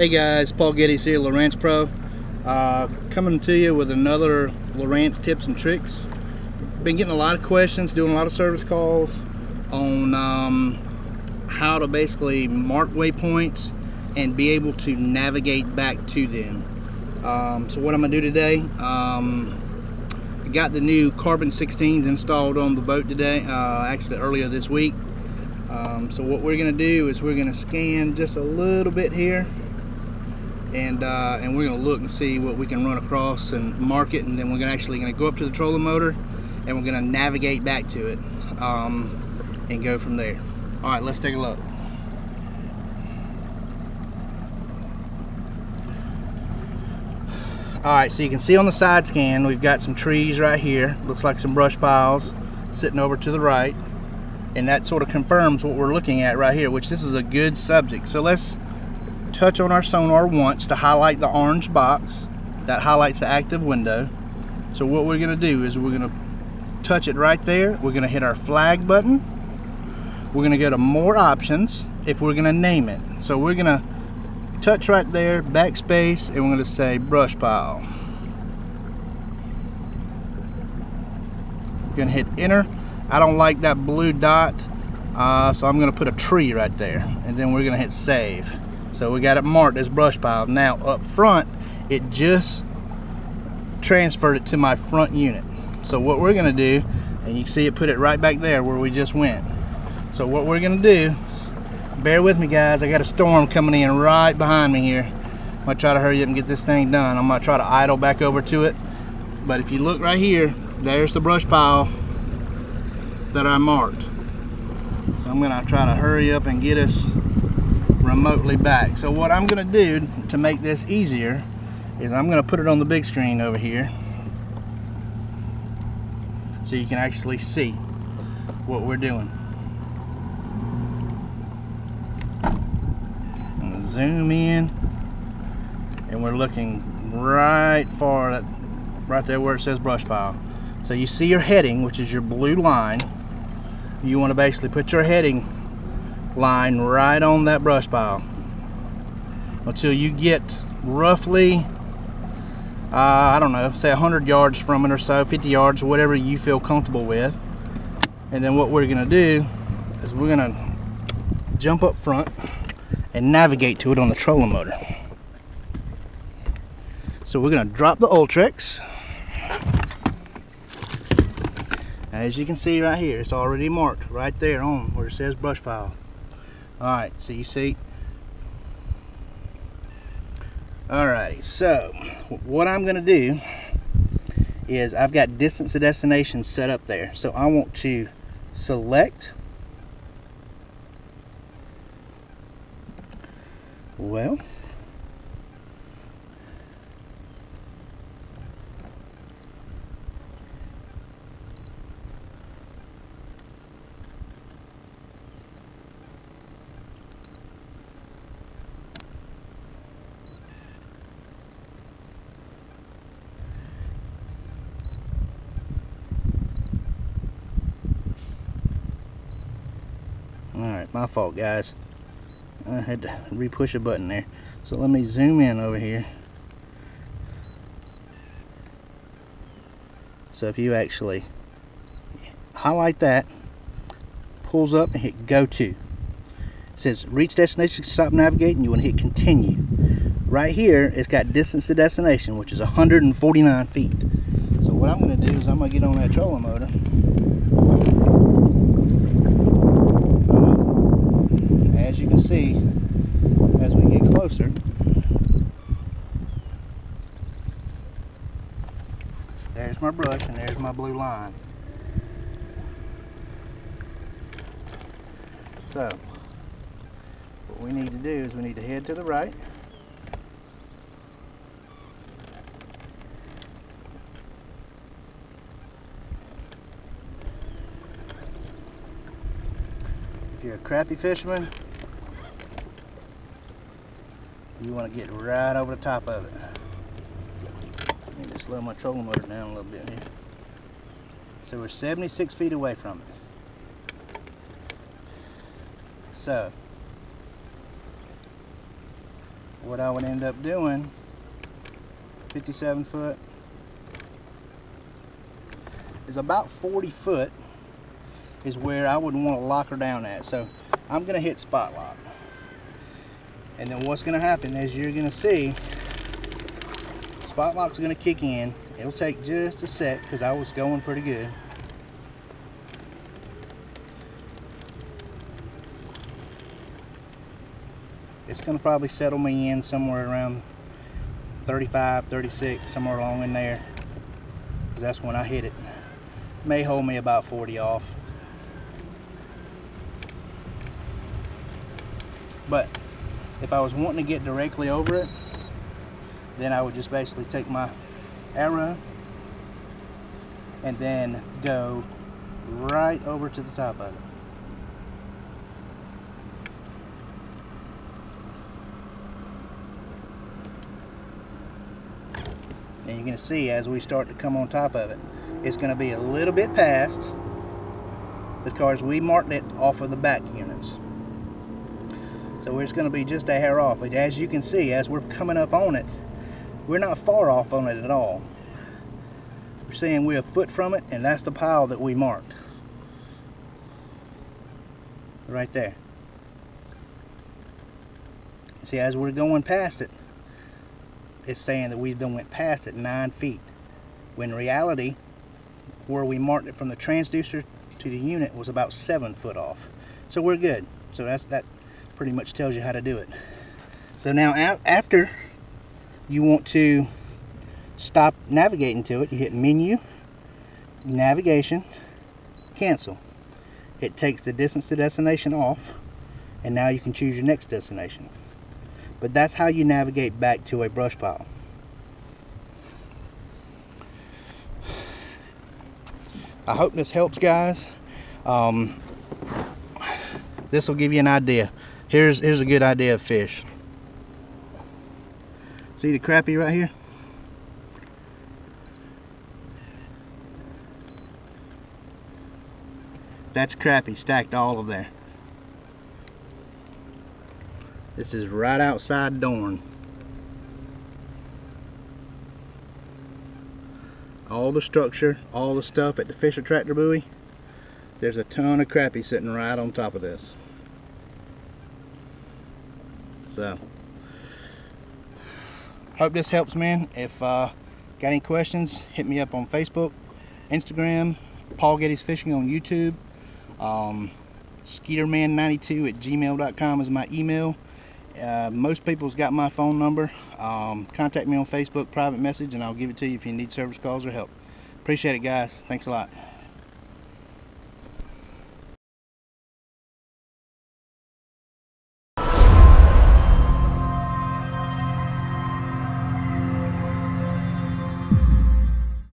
Hey guys, Paul Geddes here, Lowrance Pro. Coming to you with another Lowrance tips and tricks. Been getting a lot of questions, doing a lot of service calls on how to basically mark waypoints and be able to navigate back to them. So what I'm going to do today, I got the new carbon 16s installed on the boat today, actually earlier this week. So what we're going to do is we're going to scan just a little bit here, and we're going to look and see what we can run across and mark it, and then we're actually going to go up to the trolling motor and we're going to navigate back to it and go from there. All right, let's take a look. All right, so you can see on the side scan we've got some trees right here. Looks like some brush piles sitting over to the right, and that sort of confirms what we're looking at right here, which this is a good subject. So let's touch on our sonar once to highlight the orange box that highlights the active window. So what we're going to do is we're going to touch it right there. We're going to hit our flag button. We're going to go to more options if we're going to name it. So we're going to touch right there, backspace, and we're going to say brush pile. We're going to hit enter. I don't like that blue dot, so I'm going to put a tree right there, and then we're going to hit save. So we got it marked as brush pile. Now up front, it just transferred it to my front unit. So what we're gonna do, and you can see it put it right back there where we just went. So what we're gonna do, bear with me guys, I got a storm coming in right behind me here. I'm gonna try to hurry up and get this thing done. I'm gonna try to idle back over to it. But if you look right here, there's the brush pile that I marked. So I'm gonna try to hurry up and get us remotely back. So what I'm going to do to make this easier is I'm going to put it on the big screen over here so you can actually see what we're doing. I'm going to zoom in, and we're looking right far, right there where it says brush pile. So you see your heading, which is your blue line. You want to basically put your heading line right on that brush pile until you get roughly I don't know, say 100 yards from it or so, 50 yards, whatever you feel comfortable with. And then what we're gonna do is we're gonna jump up front and navigate to it on the trolling motor. So we're gonna drop the Ultrex. As you can see right here, it's already marked right there on where it says brush pile. Alright, so you see. Alrighty, so what I'm going to do is I've got distance to destination set up there. So I want to select, well, alright, my fault guys. I had to re-push a button there. So let me zoom in over here. So if you actually highlight that, pulls up and hit go to. It says reach destination, stop navigating, you want to hit continue. Right here it's got distance to destination, which is 149 feet. So what I'm going to do is I'm going to get on that trolling motor. As you can see, as we get closer, there's my brush and there's my blue line. So what we need to do is we need to head to the right. If you're a crappie fisherman, you want to get right over the top of it. Let me just slow my trolling motor down a little bit here. So we're 76 feet away from it. So what I would end up doing, 57 foot, is about 40 foot is where I would want to lock her down at. So I'm going to hit spot lock. And then what's going to happen is you're going to see spot lock's going to kick in. It'll take just a sec because I was going pretty good. It's going to probably settle me in somewhere around 35, 36, somewhere along in there, because that's when I hit it. May hold me about 40 off. But if I was wanting to get directly over it, then I would just basically take my arrow and then go right over to the top of it. And you're going to see as we start to come on top of it, it's going to be a little bit past because we marked it off of the back units. So it's going to be just a hair off. But as you can see, as we're coming up on it, we're not far off on it at all. We're saying we're a foot from it, and that's the pile that we marked. Right there. See, as we're going past it, it's saying that we done went past it 9 feet. When in reality, where we marked it from the transducer to the unit was about 7 foot off. So we're good. So that pretty much tells you how to do it. So now after you want to stop navigating to it, you hit menu, navigation, cancel. It takes the distance to destination off, and now you can choose your next destination. But that's how you navigate back to a brush pile. I hope this helps, guys. This will give you an idea. Here's a good idea of fish. See the crappie right here? That's crappie stacked all of there. This is right outside Dorn. All the structure, all the stuff at the Fisher tractor buoy, there's a ton of crappie sitting right on top of this. So, hope this helps, man. If got any questions, hit me up on Facebook, Instagram, Paul Getty's Fishing on YouTube. Skeeterman92@gmail.com is my email. Most people's got my phone number. Contact me on Facebook, private message, and I'll give it to you if you need service calls or help. Appreciate it, guys. Thanks a lot.